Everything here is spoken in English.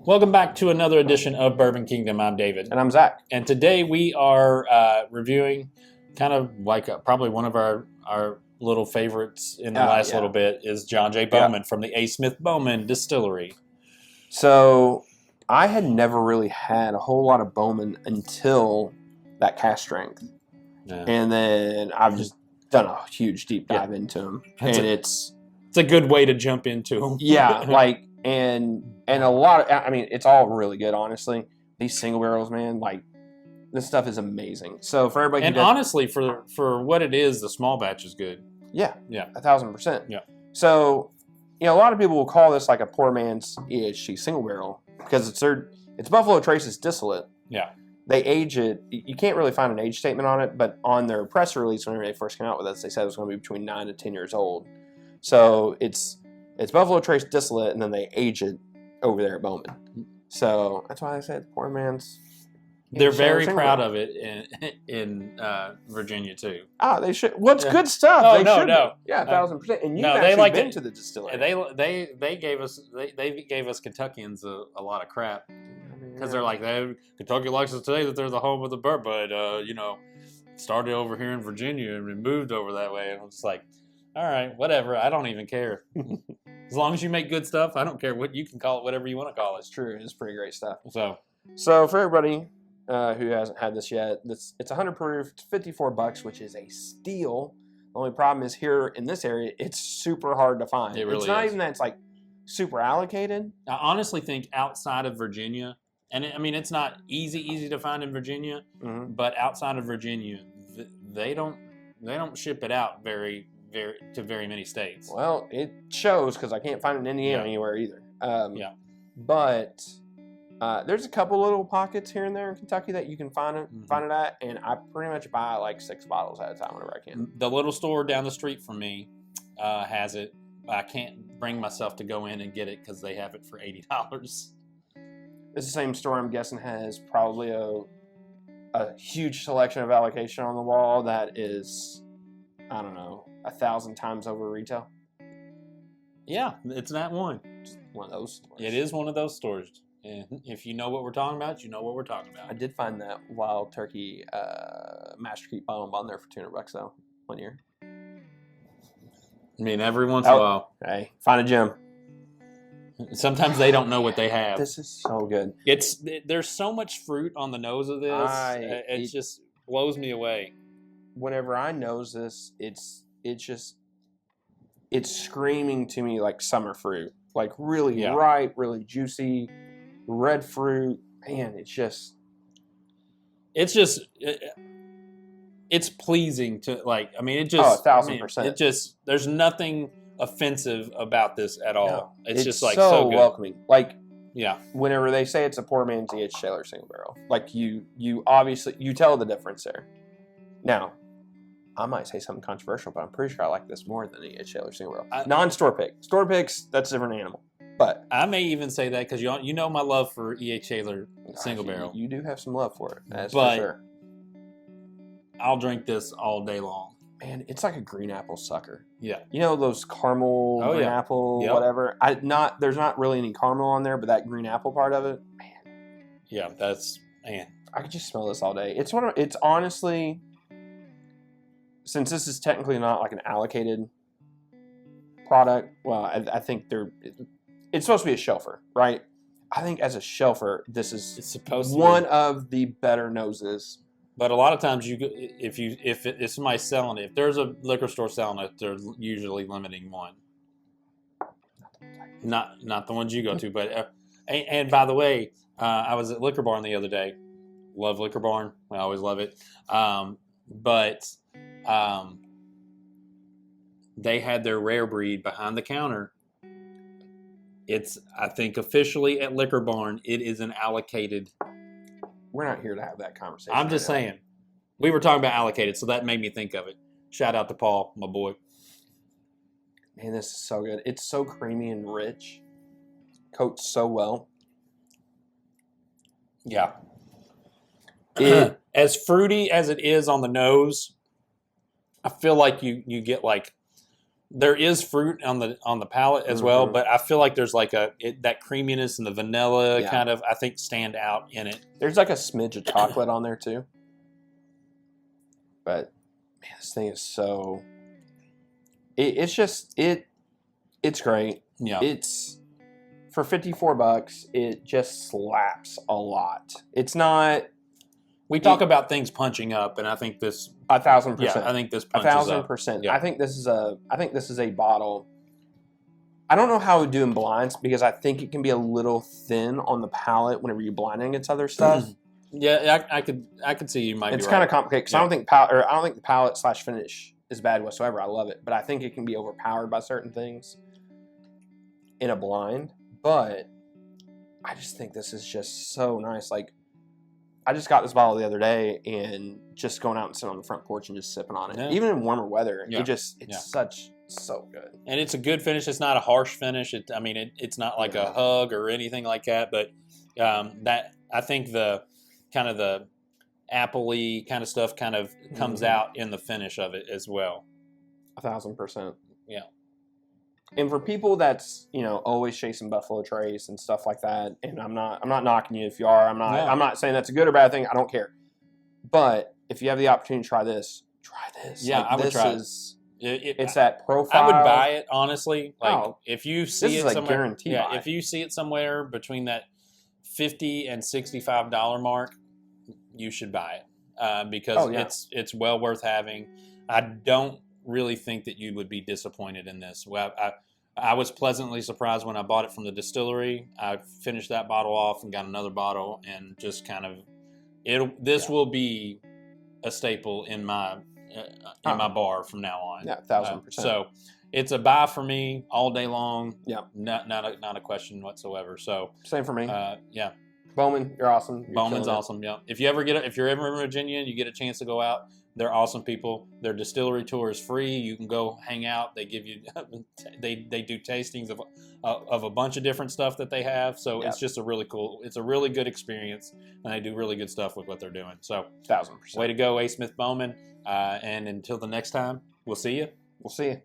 Welcome back to another edition of Bourbon Kingdom. I'm David. And I'm Zach. And today we are reviewing kind of like probably one of our little favorites in the last little bit is John J. Bowman from the A. Smith Bowman Distillery. So I had never really had a whole lot of Bowman until that cask strength. Yeah. And then I've just done a huge deep dive into them. It's a good way to jump into them. Yeah, and a lot of, I mean, it's all really good, honestly. These single barrels, man, this stuff is amazing. So for everybody, and honestly, for what it is, the small batch is good. Yeah, 1,000%. Yeah. So, a lot of people will call this like a poor man's EHC single barrel because it's Buffalo Trace's distillate. Yeah. They age it. You can't really find an age statement on it, but on their press release whenever they first came out with this, they said it was going to be between 9 to 10 years old. So it's Buffalo Trace distillate, and then they age it over there at Bowman. So that's why I said poor man's. They're very proud of it in Virginia too. They should. What's good stuff? Oh, they no. Yeah, 1,000%. And you've actually been to the distillery. They gave us Kentuckians a lot of crap because they're like, Kentucky likes us today that they're the home of the bourbon, but started over here in Virginia and moved over that way, and I'm just like, all right, whatever. I don't even care. As long as you make good stuff, I don't care what you can call it, whatever you want to call it. It's true. It's pretty great stuff. So for everybody who hasn't had this yet, it's 100 proof. It's $54, which is a steal. The only problem is here in this area, it's super hard to find. It really it's not even that it's like super allocated. I honestly think outside of Virginia, and it's not easy to find in Virginia, but outside of Virginia, they don't ship it out very many states. Well, it shows because I can't find it in Indiana anywhere either. But there's a couple little pockets here and there in Kentucky that you can find it at, and I pretty much buy like 6 bottles at a time whenever I can. The little store down the street from me has it. I can't bring myself to go in and get it because they have it for $80. It's the same store, I'm guessing, has probably a huge selection of allocation on the wall that is, I don't know, 1,000 times over retail. Yeah, it's that one. Just one of those stores. It is one of those stores. And if you know what we're talking about, you know what we're talking about. I did find that Wild Turkey Master Keep bottle on there for $200 though, one year. Every once in a while. Hey, find a gem. Sometimes they don't know what they have. This is so good. There's so much fruit on the nose of this. It just blows me away. Whenever I nose this, it's screaming to me like summer fruit, like really ripe, really juicy, red fruit. Man, it's pleasing to it just 1,000%. It just there's nothing offensive about this at all. No, it's just so good. Welcoming. Yeah. Whenever they say it's a poor man's E.H. Taylor single barrel, you obviously you tell the difference there. Now, I might say something controversial, but I'm pretty sure I like this more than the E.H. Taylor single barrel. Non-store pick. Store picks, that's a different animal. But I may even say that because you know my love for E.H. Taylor single barrel. You do have some love for it. That's for sure. I'll drink this all day long. Man, it's like a green apple sucker. Yeah. You know those caramel, green apple, whatever? There's not really any caramel on there, but that green apple part of it, man. Yeah, I could just smell this all day. It's honestly, since this is technically not like an allocated product, well, I think it's supposed to be a shelfer, right? I think as a shelfer, it's supposed to be one of the better noses. But a lot of times, if somebody's selling it, if there's a liquor store selling it, they're usually limiting one. Not the ones you go to, but and by the way, I was at Liquor Barn the other day. Love Liquor Barn. I always love it. But they had their rare breed behind the counter. I think officially at Liquor Barn, it is an allocated. We're not here to have that conversation. I'm just saying. We were talking about allocated, so that made me think of it. Shout out to Paul, my boy. Man, this is so good. It's so creamy and rich. Coats so well. Yeah. As fruity as it is on the nose, I feel like you get like there is fruit on the palate as well, but I feel like there's like that creaminess and the vanilla kind of, I think, stand out in it. There's like a smidge of chocolate on there too. But man, this thing is so. It's great. Yeah, it's for $54. It just slaps a lot. It's not. We talk about things punching up, and I think this 1,000%. Yeah, I think this punches 1,000%. Yeah. I think this is a bottle. I don't know how it would do in blinds because I think it can be a little thin on the palate whenever you're blinding against other stuff. Yeah, I could see you might. It's be kind right. of complicated because I don't think the palate / finish is bad whatsoever. I love it, but I think it can be overpowered by certain things in a blind. But I just think this is just so nice. Like, I just got this bottle the other day and just going out and sitting on the front porch and just sipping on it. Yeah. Even in warmer weather, it's so good. And it's a good finish. It's not a harsh finish. It's not like a hug or anything like that. But that I think the kind of the appley kind of stuff kind of comes out in the finish of it as well. 1,000%. Yeah. And for people that's always chasing Buffalo Trace and stuff like that, and I'm not knocking you if you are. I'm not saying that's a good or bad thing. I don't care. But if you have the opportunity to try this. Yeah, I would try it. It's that profile. I would buy it honestly. Like if you see it somewhere, guarantee buy. If you see it somewhere between that $50 and $65 mark, you should buy it because it's well worth having. I don't really think that you would be disappointed in this. Well, I was pleasantly surprised when I bought it from the distillery. I finished that bottle off and got another bottle, and just kind of this will be a staple in my bar from now on. Yeah, 1,000%. So it's a buy for me all day long. Yeah, not a question whatsoever. So same for me. Yeah. Bowman, you're awesome. Bowman's awesome. Yeah. If you're ever in Virginia and you get a chance to go out, they're awesome people. Their distillery tour is free. You can go hang out. They give you, they do tastings of a bunch of different stuff that they have. So it's just it's a really good experience, and they do really good stuff with what they're doing. So 1,000%. Way to go, A. Smith Bowman. And until the next time, we'll see you. We'll see you.